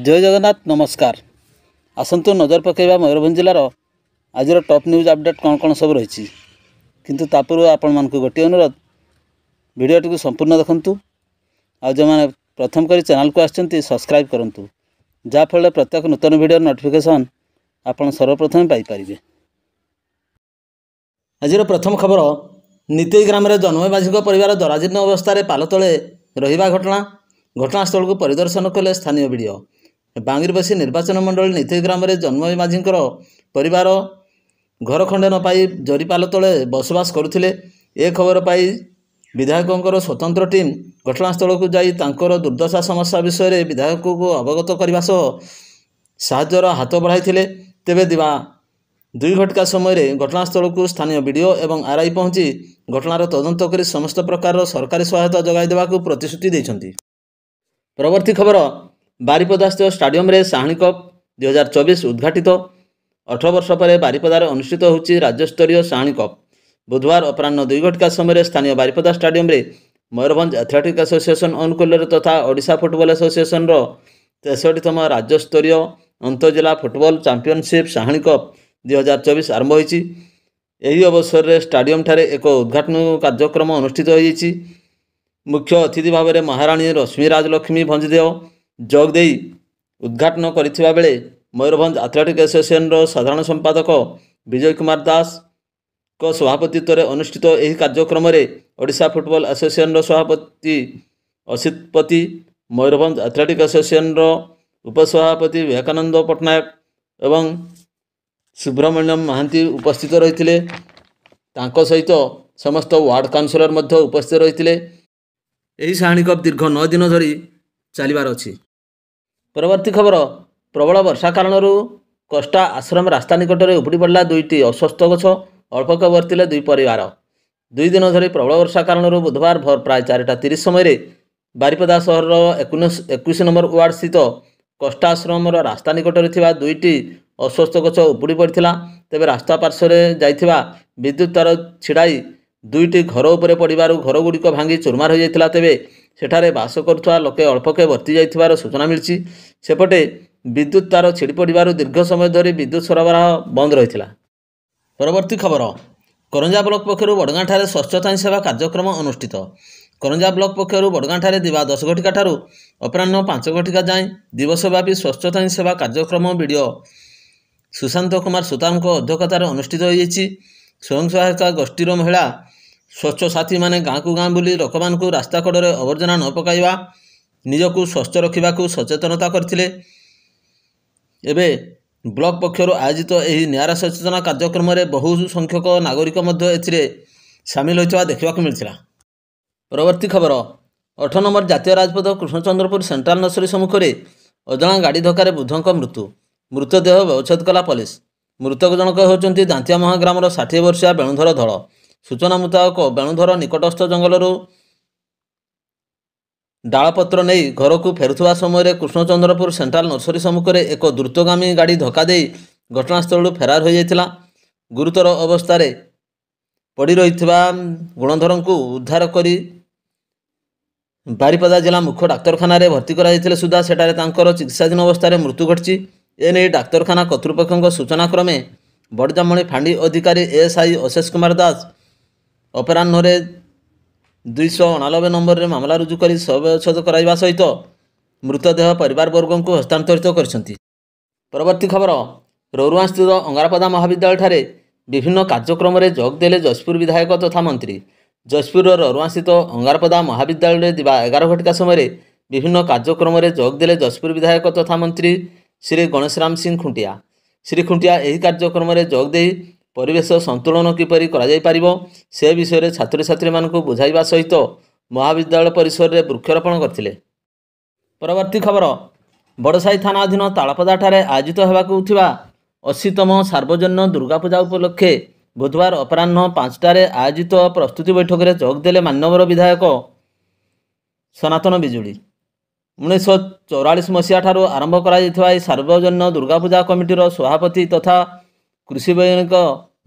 जय जगन्नाथ नमस्कार। आसतु नजर पकेबा मयूरभंज जिलार आज टॉप न्यूज अपडेट कौन कौन सब रही किंतु तापूर्व आपण मानक गोटे अनुरोध वीडियोटी को संपूर्ण देखंतु आ जो मैंने प्रथम करी चैनल को आछंती सब्सक्राइब करंतु जाफल प्रत्येक नूतन वीडियो नोटिफिकेशन आपण सर्वप्रथम पाई परिबे। आज प्रथम खबर नीति ग्राम रे जन्मय माझी परिवार दराजीर्ण अवस्था पाल तले रहिबा घटनास्थल को परिदर्शन कले स्थानीय वीडियो। बांगीरबासी निर्वाचन मंडल नीति ग्राम रे जन्मय माझी परिवार घर खंडे न पाई जरीपाल तले बसवास करुथिले। ए खबर पाई विधायकों स्वतंत्र टीम घटनास्थल को जाई तांकर दुर्दशा समस्या विषय में विधायक को अवगत करने साहाय्यर हाथ बढ़ाई। तेबे दिवा 2 घटिका समय घटनास्थल को स्थानीय वीडियो एवं आरआई पहुंची घटनार तदंत कर समस्त प्रकार सरकारी सहायता जगाई देवा प्रतिश्रुति देइछन्ति। परवर्ती खबर बारिपदा स्थित स्टाडियम रे साहनी कप 2024 उद्घाटित। 18 वर्ष पर बारिपदार अनुष्ठित होछि राज्यस्तरीय साहनी कप। बुधवार अपराह्न 2 घटिका समय स्थानीय बारिपदा स्टाडियम रे मयूरभंज एथलेटिक एसोसिएशन अनुकूल तथा ओडिशा फुटबॉल एसोसिएशन 63तम राज्यस्तरीय अंतजिला फुटबॉल चैंपियनशिप साहनी कप 2024 आरंभ होइछि। एही अवसर में स्टाडियम ठारे एक उद्घाटन कार्यक्रम अनुष्ठित होइछि। मुख्य अतिथि भाव में महाराणी रश्मि राजलक्ष्मी भंजदेव जोगदे उद्घाटन करथिबा बेले मयूरभंज एथलेटिक एसोसिएशन साधारण संपादक विजय कुमार दास को सभापतित्व में अनुष्ठित एही कार्यक्रम में ओडिशा फुटबॉल एसोसिएशन सभापति असितपति मयूरभंज एथलेटिक एसोसिएशन उपसभापति विवेकानंद पट्टनायक एवं सुब्रमण्यम महांती उपस्थित रही। सहित समस्त वार्ड काउंसिलर मध्य उपस्थित रही। यही साहनी कप दीर्घ 9 दिन धरी चलिबार अछि। परवर्ती खबर प्रबल वर्षा कारण कष्टा आश्रम रास्ता निकट में उपुड़ी पड़ा 2टी अस्वस्थ गछ अल्पक वर्तिले 2 परिवार। 2 दिन धरी प्रबल वर्षा कारण बुधवार भोर प्राय 4:30 समय बारिपदा सहर 21 नंबर वार्ड स्थित कष्टा आश्रम रास्ता निकट में 2टी अस्वस्थ गछ उपुड़ी पड़ा। तेबे रास्ता पार्श्व जाइथिबा विद्युत तार छिड़ाई 2टी घर उपरे पड़िबार घर गुड़िक भांगी चुरमार हो जाइथिला। तेबे सेठारे बास करुवा लोके अल्पके वर्ती जाइथिबार सूचना मिलछि। सेपटे विद्युत तार छिड़ी पड़िबार दीर्घ समय धरी विद्युत सरबराह बंद रहिथिला। परवर्ती खबर करंजा ब्लॉक पक्षरु बडगांठारे स्वच्छता ही सेवा कार्यक्रम अनुष्ठित। करंजा ब्लॉक पक्षरु बडगांठारे दिवा 10 घटिका ठारू अपराह्न 5 घटिका जाए दिवसव्यापी स्वच्छता ही सेवा कार्यक्रम वीडियो सुशांत कुमार सुतार अध्यक्षतार अनुष्ठित होइछि। स्वयं सहायता गोष्ठीर महिला स्वच्छ साथी माने गाँ को गाँ बुली लोक मानकु रास्ता कड़े अवर्जना न पकाइबा निजकु स्वस्थ रखा सचेतनता करथिले। एबे ब्लॉक पक्षर आयोजित एही नियारा सचेतना कार्यक्रम में बहु संख्यक नागरिक मध्य एथिरे सामिल होइतबा देखिबाकु मिलथिला। परवर्ती खबर 8 नंबर जातीय राजपथ कृष्णचंद्रपुर सेंट्राल नर्सरी सम्मुख में अजणा गाड़ी धक्कार वृद्धों मृत्यु। मृतदेह व्यवच्छेद कला पुलिस। मृतक जनक होचंती दांतिया महाग्रामर 60 वर्षीय बेणुधर धड़। सूचना मुताबक बेणुधर निकटस्थ जंगलरू डालपत्र नहीं घर को फेरुवा समय कृष्णचंद्रपुर सेंट्राल नर्सरी सम्मुख में एक द्रुतगामी गाड़ी धक्का दे घटनास्थल फेरार हो जाइथिला। गुरुतर अवस्था पड़ी रही गुणधर को उद्धार करी बारिपदा जिला मुख्य डाक्तरखाना भर्ती कराइथिले सुधा सेठारे तांकर चिकित्साधीन अवस्था मृत्यु घटी। एने डाक्तरखाना कर्तृपक्षों सूचना क्रमे बड़जामणी फांडी अधिकारी एएसआई अशेष कुमार दास अपराह्न 289 नंबर रे मामला रुजु कर शवच्छेद कराइबा सहित मृतदेह परिवार वर्गों को हस्तांतरित करछंती। परवर्ती खबर रौरुआ स्थित अंगारपदा महाविद्यालय ठारे विभिन्न कार्यक्रम में जोगदेले जशपुर विधायक तथा मंत्री। जशपुर रौरुआ स्थित अंगारपदा महाविद्यालय दिवा 11 घटिका समय विभिन्न कार्यक्रम में जोगदेले जशपुर विधायक तथा मंत्री श्री गणेशराम सिंह खुंटिया। श्री खुंटिया यही कार्यक्रम में जोगदे परिवेश संतुलन किपरि करा जाय पारिबो से विषय में छात्र छात्री मानकु बुझाइबा सहित महाविद्यालय परिसर में वृक्षारोपण करथिले। परवर्ती खबर बड़साई थाना अधीन तालपदा ठारे आयोजित हेबाकु थिबा 80तम सार्वजनिक दुर्गा पूजा उपलक्षे बुधवार अपराह्न 5टारे आयोजित प्रस्तुति बैठक में जोगदेले मान्यवर विधायक सनातन बिजुली। 1944 मसीहा ठारू आरंभ करा सार्वजनिक दुर्गा पूजा कमिटीर सभापति तथा कृषि वैज्ञानिक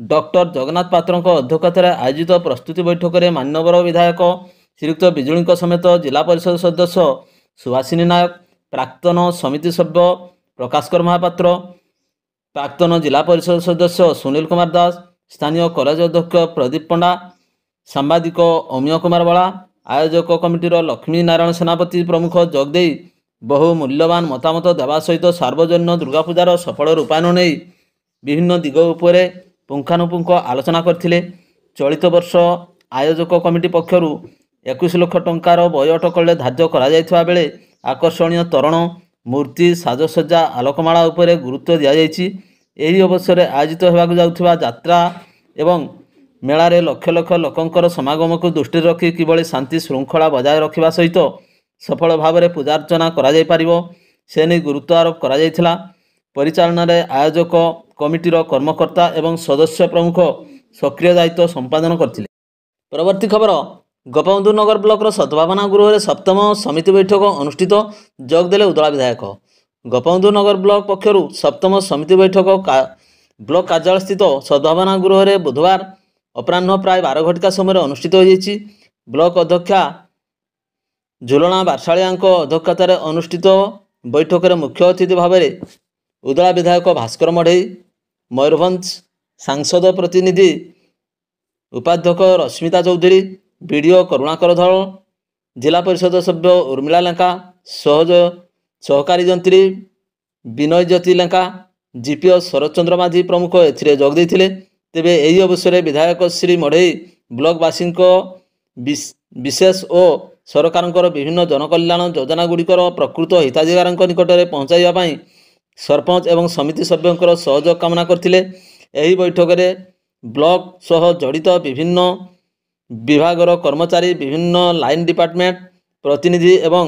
डॉक्टर जगन्नाथ पात्र अध्यक्षतार आयोजित प्रस्तुति बैठक में मान्यवर विधायक श्रीयुक्त बिजुली समेत जिला परिषद सदस्य सुभाषिनी नायक ପ୍ରାକ୍ତନ ସମିତି ସଭ୍ୟ ପ୍ରକାଶକର ମହାପାତ୍ର, ପ୍ରାକ୍ତନ ଜିଲ୍ଲା ପରିଷଦ ସଦସ୍ୟ ସୁନୀଲ କୁମାର ଦାସ, ସ୍ଥାନୀୟ କଲେଜ ଅଧ୍ୟକ୍ଷ ପ୍ରଦୀପ ପଣ୍ଡା, ସାମ୍ବାଦିକ ଅମିୟ କୁମାର ବଳା, ଆୟୋଜକ କମିଟିର ଲକ୍ଷ୍ମୀ ନାରାୟଣ ସେନାପତି ପ୍ରମୁଖ ଯୋଗଦେଇ ବହୁ ମୂଲ୍ୟବାନ ମତାମତ ଦେବା ସହିତ ସାର୍ବଜନୀନ ଦୁର୍ଗାପୂଜାର ସଫଳ ରୂପାୟନ ନେଇ ବିଭିନ୍ନ ଦିଗ ଉପରେ ପୁଙ୍ଖାନୁପୁଙ୍ଖ ଆଲୋଚନା କରିଥିଲେ। ଚଳିତ ବର୍ଷ ଆୟୋଜକ କମିଟି ପକ୍ଷରୁ 21 ଲକ୍ଷ ଟଙ୍କାର ବ୍ୟୟ ଅଟକଳରେ ଧାର୍ଯ୍ୟ କରାଯାଇଥିବା ବେଳେ ଆକର୍ଷଣୀୟ ତୋରଣ, ମୂର୍ତ୍ତି, ସାଜସଜ୍ଜା, ଆଲୋକମାଳା ଉପରେ ଗୁରୁତ୍ୱ ଦିଆଯାଇଛି। ଏହି ଅବସରରେ ଆୟୋଜିତ ହେବାକୁ ଯାଉଥିବା ଯାତ୍ରା ଏବଂ ମେଳାରେ ଲକ୍ଷ ଲକ୍ଷ ଲୋକଙ୍କର ସମାଗମକୁ ଦୃଷ୍ଟିରେ ରଖି କିଭଳି ଶାନ୍ତି ଶୃଙ୍ଖଳା ବଜାୟ ରଖିବା ସହିତ ସଫଳ ଭାବରେ ପୂଜାର୍ଚ୍ଚନା କରାଯାଇପାରିବ ସେ ନେଇ ଗୁରୁତ୍ୱ ଆରୋପ କରାଯାଇଥିଲା। ପରିଚାଳନାରେ ଆୟୋଜକ କମିଟିର କର୍ମକର୍ତ୍ତା ଏବଂ ସଦସ୍ୟ ପ୍ରମୁଖ ସକ୍ରିୟ ଦାୟିତ୍ୱ ସମ୍ପାଦନ କରିଥିଲେ। ପରବର୍ତ୍ତୀ ଖବର, ଗୋପବନ୍ଧୁ ନଗର ବ୍ଲକର ସଦ୍ଭାବନା ଗୃହରେ ସପ୍ତମ ସମିତି ବୈଠକ ଅନୁଷ୍ଠିତ, ଯୋଗଦେଲେ ଉଦଳା ବିଧାୟକ। ଗୋପବନ୍ଧୁ ନଗର ବ୍ଲକ ପକ୍ଷରୁ ସପ୍ତମ ସମିତି ବୈଠକ ବ୍ଲକ କାର୍ଯ୍ୟାଳୟସ୍ଥିତ ସଦ୍ଭାବନା ଗୃହରେ ବୁଧବାର ଅପରାହ୍ନ ପ୍ରାୟ 12 ଘଟିକା ସମୟରେ ଅନୁଷ୍ଠିତ ହୋଇଯାଇଛି। ବ୍ଲକ ଅଧ୍ୟକ୍ଷା ଝୁଲଣା ବାର୍ଷାଳିଆଙ୍କ ଅଧ୍ୟକ୍ଷତାରେ ଅନୁଷ୍ଠିତ ବୈଠକରେ ମୁଖ୍ୟ ଅତିଥି ଭାବରେ ଉଦଳା ବିଧାୟକ ଭାସ୍କର ମଢେଇ, ମୟୂରଭଞ୍ଜ ସାଂସଦ ପ୍ରତିନିଧି ଉପାଧ୍ୟକ୍ଷ ରଶ୍ମିତା ଚୌଧୁରୀ, ବିଡିଓ କରୁଣାକର ଧଳ, ଜିଲ୍ଲା ପରିଷଦ ସଭ୍ୟ ଉର୍ମିଳା ଲେଙ୍କା, ସହକାରୀ ଯନ୍ତ୍ରୀ ବିନୟ ଜ୍ୟୋତି ଲେଙ୍କା, ଜିପିଓ ଶରତ ଚନ୍ଦ୍ର ମାଝୀ ପ୍ରମୁଖ ଏଥିରେ ଯୋଗ ଦେଇଥିଲେ। ତେବେ ଏହି ଅବସରରେ ବିଧାୟକ ଶ୍ରୀ ମଢେଇ ବ୍ଲକବାସୀଙ୍କ ବିଶେଷ ଓ ସରକାରଙ୍କର ବିଭିନ୍ନ ଜନକଲ୍ୟାଣ ଯୋଜନାଗୁଡ଼ିକର ପ୍ରକୃତ ହିତାଧିକାରୀଙ୍କ ନିକଟରେ ପହଞ୍ଚାଇବା ପାଇଁ ସରପଞ୍ଚ ଏବଂ ସମିତି ସଭ୍ୟଙ୍କର ସହଯୋଗ କାମନା କରିଥିଲେ। ଏହି ବୈଠକରେ ବ୍ଲକ ସହ ଜଡ଼ିତ ବିଭିନ୍ନ ବିଭାଗର କର୍ମଚାରୀ, ବିଭିନ୍ନ ଲାଇନ୍ ଡିପାର୍ଟମେଣ୍ଟ ପ୍ରତିନିଧି ଏବଂ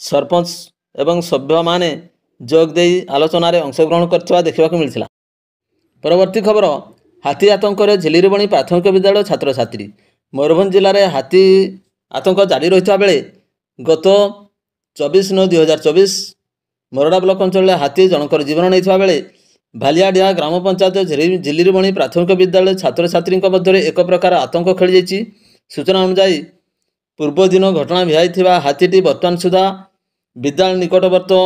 ସରପଞ୍ଚ ଏବଂ ସଭ୍ୟମାନେ ଯୋଗ ଦେଇ ଆଲୋଚନାରେ ଅଂଶଗ୍ରହଣ କରିଥିବା ଦେଖିବାକୁ ମିଳିଥିଲା। ପରବର୍ତ୍ତୀ ଖବର, ହାତୀ ଆତଙ୍କରେ ଝିଲିରିବଣି ପ୍ରାଥମିକ ବିଦ୍ୟାଳୟ ଛାତ୍ରଛାତ୍ରୀ। ମୟୂରଭଞ୍ଜ ଜିଲ୍ଲାରେ ହାତୀ ଆତଙ୍କ ଜାରି ରହିଥିବା ବେଳେ ଗତ 24/9/2024 ମରଡ଼ା ବ୍ଲକ ଅଞ୍ଚଳରେ ହାତୀ ଜଣଙ୍କର ଜୀବନ ନେଇଥିବା ବେଳେ ଭାଲିଆଡିହା ଗ୍ରାମ ପଞ୍ଚାୟତ ଝିଲିରିବଣି ପ୍ରାଥମିକ ବିଦ୍ୟାଳୟ ଛାତ୍ରଛାତ୍ରୀଙ୍କ ମଧ୍ୟରେ ଏକ ପ୍ରକାର ଆତଙ୍କ ଖେଳିଯାଇଛି। ସୂଚନା ଅନୁଯାୟୀ ପୂର୍ବ ଦିନ ଘଟଣା ଭିଆଇଥିବା ହାତୀଟି ବର୍ତ୍ତମାନ ସୁଦ୍ଧା ବିଦ୍ୟାଳୟ ନିକଟବର୍ତ୍ତୀ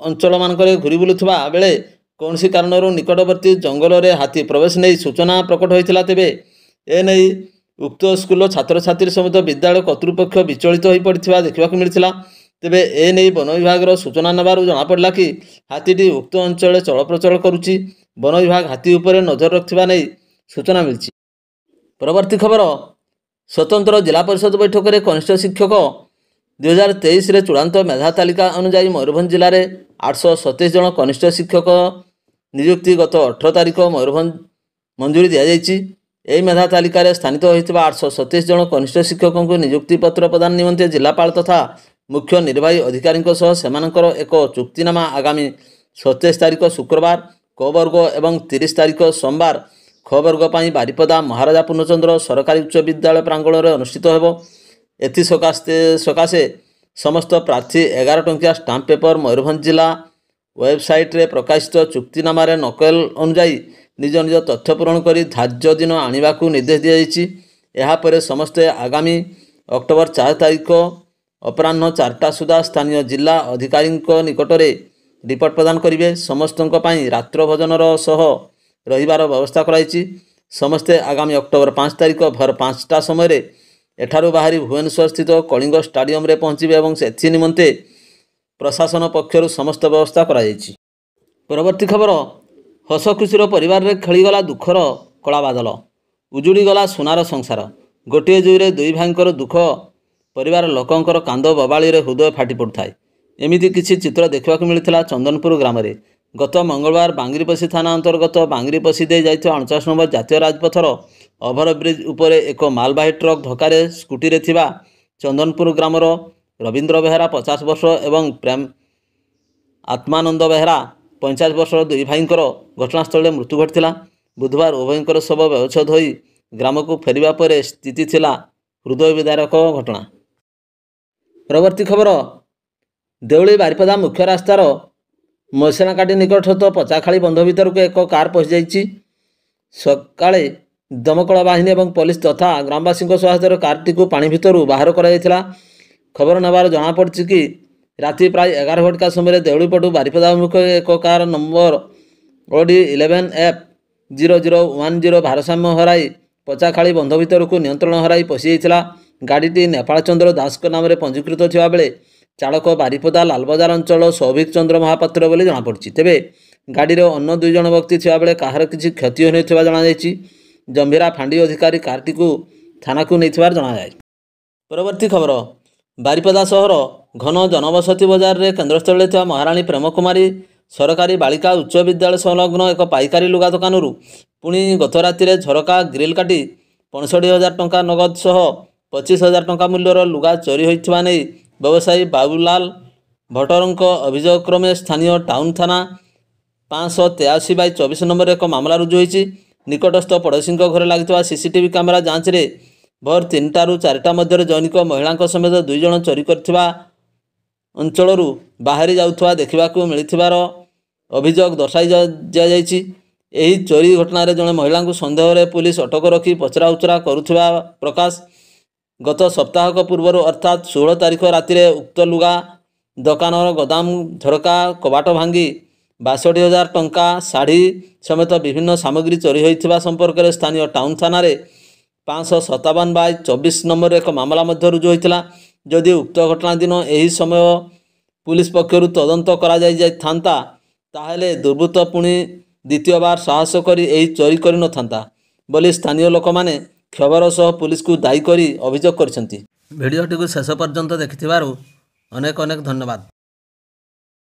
ଅଞ୍ଚଳମାନଙ୍କରେ ଘୁରି ବୁଲୁଥିବା ବେଳେ କୌଣସି କାରଣରୁ ନିକଟବର୍ତ୍ତୀ ଜଙ୍ଗଲରେ ହାତୀ ପ୍ରବେଶ ନେଇ ସୂଚନା ପ୍ରକଟ ହୋଇଥିଲା। ତେବେ ଏନେଇ ଉକ୍ତ ସ୍କୁଲର ଛାତ୍ରଛାତ୍ରୀ ସମେତ ବିଦ୍ୟାଳୟ କର୍ତ୍ତୃପକ୍ଷ ବିଚଳିତ ହୋଇପଡ଼ିଥିବା ଦେଖିବାକୁ ମିଳିଥିଲା। ତେବେ ଏନେଇ ବନ ବିଭାଗର ସୂଚନା ନେବାରୁ ଜଣାପଡ଼ିଲା କି ହାତୀଟି ଉକ୍ତ ଅଞ୍ଚଳରେ ଚଳପ୍ରଚଳ କରୁଛି। ବନ ବିଭାଗ ହାତୀ ଉପରେ ନଜର ରଖିଥିବା ନେଇ ସୂଚନା ମିଳିଛି। ପରବର୍ତ୍ତୀ ଖବର, ସ୍ୱତନ୍ତ୍ର ଜିଲ୍ଲା ପରିଷଦ ବୈଠକରେ କନିଷ୍ଠ ଶିକ୍ଷକ 2023ରେ ଚୂଡ଼ାନ୍ତ ମେଧା ତାଲିକା ଅନୁଯାୟୀ ମୟୂରଭଞ୍ଜ ଜିଲ୍ଲାରେ 827 ଜଣ କନିଷ୍ଠ ଶିକ୍ଷକ ନିଯୁକ୍ତି ଗତ 18 ତାରିଖ ମୟୂରଭଞ୍ଜ ମଞ୍ଜୁରୀ ଦିଆଯାଇଛି। ଏହି ମେଧା ତାଲିକାରେ ସ୍ଥାନିତ ହୋଇଥିବା 827 ଜଣ କନିଷ୍ଠ ଶିକ୍ଷକଙ୍କୁ ନିଯୁକ୍ତି ପତ୍ର ପ୍ରଦାନ ନିମନ୍ତେ ଜିଲ୍ଲାପାଳ ତଥା ମୁଖ୍ୟ ନିର୍ବାହୀ ଅଧିକାରୀଙ୍କ ସହ ସେମାନଙ୍କର ଏକ ଚୁକ୍ତିନାମା ଆଗାମୀ 27 ତାରିଖ ଶୁକ୍ରବାର କ ବର୍ଗ ଏବଂ 30 ତାରିଖ ସୋମବାର ଖ ବର୍ଗ ପାଇଁ ବାରିପଦା ମହାରାଜା ପୂର୍ଣ୍ଣଚନ୍ଦ୍ର ସରକାରୀ ଉଚ୍ଚ ବିଦ୍ୟାଳୟ ପ୍ରାଙ୍ଗଣରେ ଅନୁଷ୍ଠିତ ହେବ। ଏଥିସକାଶେ ସମସ୍ତ ପ୍ରାର୍ଥୀ 11 ଟଙ୍କିଆ ଷ୍ଟାମ୍ପ ପେପର ମୟୂରଭଞ୍ଜ ଜିଲ୍ଲା ୱେବସାଇଟ୍ରେ ପ୍ରକାଶିତ ଚୁକ୍ତିନାମାରେ ନକଲ ଅନୁଯାୟୀ ନିଜ ନିଜ ତଥ୍ୟ ପୂରଣ କରି ଧାର୍ଯ୍ୟ ଦିନ ଆଣିବାକୁ ନିର୍ଦ୍ଦେଶ ଦିଆଯାଇଛି। ଏହାପରେ ସମସ୍ତେ ଆଗାମୀ ଅକ୍ଟୋବର 4 ତାରିଖ ଅପରାହ୍ନ 4ଟା ସୁଦ୍ଧା ସ୍ଥାନୀୟ ଜିଲ୍ଲା ଅଧିକାରୀଙ୍କ ନିକଟରେ ରିପୋର୍ଟ ପ୍ରଦାନ କରିବେ। ସମସ୍ତଙ୍କ ପାଇଁ ରାତ୍ର ଭୋଜନର ସହ ରହିବାର ବ୍ୟବସ୍ଥା କରାଯାଇଛି। ସମସ୍ତେ ଆଗାମୀ ଅକ୍ଟୋବର 5 ତାରିଖ ଭୋର 5ଟା ସମୟରେ ଏଠାରୁ ବାହାରି ଭୁବନେଶ୍ୱର ସ୍ଥିତ କଳିଙ୍ଗ ଷ୍ଟାଡିୟମରେ ପହଞ୍ଚିବେ ଏବଂ ସେଥି ନିମନ୍ତେ ପ୍ରଶାସନ ପକ୍ଷରୁ ସମସ୍ତ ବ୍ୟବସ୍ଥା କରାଯାଇଛି। ପରବର୍ତ୍ତୀ ଖବର, ହସ ଖୁସିର ପରିବାରରେ ଖେଳିଗଲା ଦୁଃଖର କଳାବାଦଲ, ଉଜୁଡ଼ିଗଲା ସୁନାର ସଂସାର। ଗୋଟିଏ ଜୁଇରେ ଦୁଇ ଭାଇଙ୍କର ଦୁଃଖ, ପରିବାର ଲୋକଙ୍କର କାନ୍ଦ ବବାଳିରେ ହୃଦୟ ଫାଟି ପଡ଼ୁଥାଏ। ଏମିତି କିଛି ଚିତ୍ର ଦେଖିବାକୁ ମିଳିଥିଲା ଚନ୍ଦନପୁର ଗ୍ରାମରେ। ଗତ ମଙ୍ଗଳବାର ବାଙ୍ଗିରିପୋଷି ଥାନା ଅନ୍ତର୍ଗତ ବାଙ୍ଗିରିପୋଷି ଦେଇ ଯାଇଥିବା 49 ନମ୍ବର ଜାତୀୟ ରାଜପଥର ଓଭରବ୍ରିଜ୍ ଉପରେ ଏକ ମାଲବାହୀ ଟ୍ରକ୍ ଧକ୍କାରେ ସ୍କୁଟିରେ ଥିବା ଚନ୍ଦନପୁର ଗ୍ରାମର ରବୀନ୍ଦ୍ର ବେହେରା 50 ବର୍ଷ ଏବଂ ପ୍ରେମ ଆତ୍ମାନନ୍ଦ ବେହେରା 50 ବର୍ଷର ଦୁଇ ଭାଇଙ୍କର ଘଟଣାସ୍ଥଳରେ ମୃତ୍ୟୁ ଘଟିଥିଲା। ବୁଧବାର ଉଭୟଙ୍କର ଶବ ବ୍ୟବଚ୍ଛେଦ ହୋଇ ଗ୍ରାମକୁ ଫେରିବା ପରେ ସ୍ଥିତି ଥିଲା ହୃଦୟ ବିଦାରକ ଘଟଣା। ପରବର୍ତ୍ତୀ ଖବର, ଦେଉଳି ବାରିପଦା ମୁଖ୍ୟ ରାସ୍ତାର ମଇସଣାକାଟି ନିକଟସ୍ଥ ପଚାଖାଳି ବନ୍ଧ ଭିତରକୁ ଏକ କାର୍ ପଶିଯାଇଛି। ସକାଳେ ଦମକଳ ବାହିନୀ ଏବଂ ପୋଲିସ ତଥା ଗ୍ରାମବାସୀଙ୍କ ସହାୟତାରେ କାର୍ଟିକୁ ପାଣି ଭିତରୁ ବାହାର କରାଯାଇଥିଲା। ଖବର ନେବାରେ ଜଣାପଡ଼ିଛି କି ରାତି ପ୍ରାୟ 11 ଘଟିକା ସମୟରେ ଦେଉଳିପଟୁ ବାରିପଦା ଅଭିମୁଖେ ଏକ କାର ନମ୍ବର OD 11F0010 ଭାରସାମ୍ୟ ହରାଇ ପଚାଖାଳି ବନ୍ଧ ଭିତରକୁ ନିୟନ୍ତ୍ରଣ ହରାଇ ପଶିଯାଇଥିଲା। ଗାଡ଼ିଟି ନେପାଳ ଚନ୍ଦ୍ର ଦାସଙ୍କ ନାମରେ ପଞ୍ଜୀକୃତ ଥିବାବେଳେ ଚାଳକ ବାରିପଦା ଲାଲବଜାର ଅଞ୍ଚଳ ସୌଭିକ ଚନ୍ଦ୍ର ମହାପାତ୍ର ବୋଲି ଜଣାପଡ଼ିଛି। ତେବେ ଗାଡ଼ିରେ ଅନ୍ୟ 2 ଜଣ ବ୍ୟକ୍ତି ଥିବାବେଳେ କାହାର କିଛି କ୍ଷତି ହୋଇନଥିବା ଜଣାଯାଇଛି। ଜମ୍ଭିରା ଫାଣ୍ଡି ଅଧିକାରୀ କାରଟିକୁ ଥାନାକୁ ନେଇଥିବାର ଜଣାଯାଏ। ପରବର୍ତ୍ତୀ ଖବର, ବାରିପଦା ସହର ଘନ ଜନବସତି ବଜାରରେ କେନ୍ଦ୍ରସ୍ଥଳୀରେ ଥିବା ମହାରାଣୀ ପ୍ରେମକୁମାରୀ ସରକାରୀ ବାଳିକା ଉଚ୍ଚ ବିଦ୍ୟାଳୟ ସଂଲଗ୍ନ ଏକ ପାଇକାରୀ ଲୁଗା ଦୋକାନରୁ ପୁଣି ଗତ ରାତିରେ ଝରକା ଗ୍ରିଲ୍ କାଟି 65,000 ଟଙ୍କା ନଗଦ ସହ 25,000 ଟଙ୍କା ମୂଲ୍ୟର ଲୁଗା ଚୋରି ହୋଇଥିବା ନେଇ ବ୍ୟବସାୟୀ ବାବୁଲାଲ ଭଟ୍ଟରଙ୍କ ଅଭିଯୋଗ କ୍ରମେ ସ୍ଥାନୀୟ ଟାଉନ ଥାନା 583/24 ନମ୍ବରରେ ଏକ ମାମଲା ରୁଜୁ ହୋଇଛି। ନିକଟସ୍ଥ ପଡ଼ୋଶୀଙ୍କ ଘରେ ଲାଗିଥିବା CCTV କ୍ୟାମେରା ଯାଞ୍ଚରେ ଭୋର 3ଟାରୁ 4ଟା ମଧ୍ୟରେ ଜୈନିକ ମହିଳାଙ୍କ ସମେତ 2 ଜଣ ଚୋରି କରିଥିବା ଅଞ୍ଚଳରୁ ବାହାରି ଯାଉଥିବା ଦେଖିବାକୁ ମିଳିଥିବାର ଅଭିଯୋଗ ଦର୍ଶାଇ ଦିଆଯାଇଛି। ଏହି ଚୋରି ଘଟଣାରେ ଜଣେ ମହିଳାଙ୍କୁ ସନ୍ଦେହରେ ପୁଲିସ ଅଟକ ରଖି ପଚରାଉଚରା କରୁଥିବା ପ୍ରକାଶ। ଗତ ସପ୍ତାହକ ପୂର୍ବରୁ ଅର୍ଥାତ୍ 16 ତାରିଖ ରାତିରେ ଉକ୍ତ ଲୁଗା ଦୋକାନର ଗୋଦାମ ଝରକା କବାଟ ଭାଙ୍ଗି 62,000 ଟଙ୍କା ଶାଢ଼ୀ ସମେତ ବିଭିନ୍ନ ସାମଗ୍ରୀ ଚୋରି ହୋଇଥିବା ସମ୍ପର୍କରେ ସ୍ଥାନୀୟ ଟାଉନ ଥାନାରେ 557/24 ନମ୍ବରରେ ଏକ ମାମଲା ମଧ୍ୟ ରୁଜୁ ହୋଇଥିଲା। ଯଦି ଉକ୍ତ ଘଟଣା ଦିନ ଏହି ସମୟ ପୁଲିସ ପକ୍ଷରୁ ତଦନ୍ତ କରାଯାଇଥାନ୍ତା ତାହେଲେ ଦୁର୍ବୃତ୍ତ ପୁଣି ଦ୍ୱିତୀୟବାର ସାହସ କରି ଏହି ଚୋରି କରିନଥାନ୍ତା ବୋଲି ସ୍ଥାନୀୟ ଲୋକମାନେ ଖବର ସହ ପୁଲିସକୁ ଦାୟୀ କରି ଅଭିଯୋଗ କରିଛନ୍ତି। ଭିଡ଼ିଓଟିକୁ ଶେଷ ପର୍ଯ୍ୟନ୍ତ ଦେଖିଥିବାରୁ ଅନେକ ଧନ୍ୟବାଦ।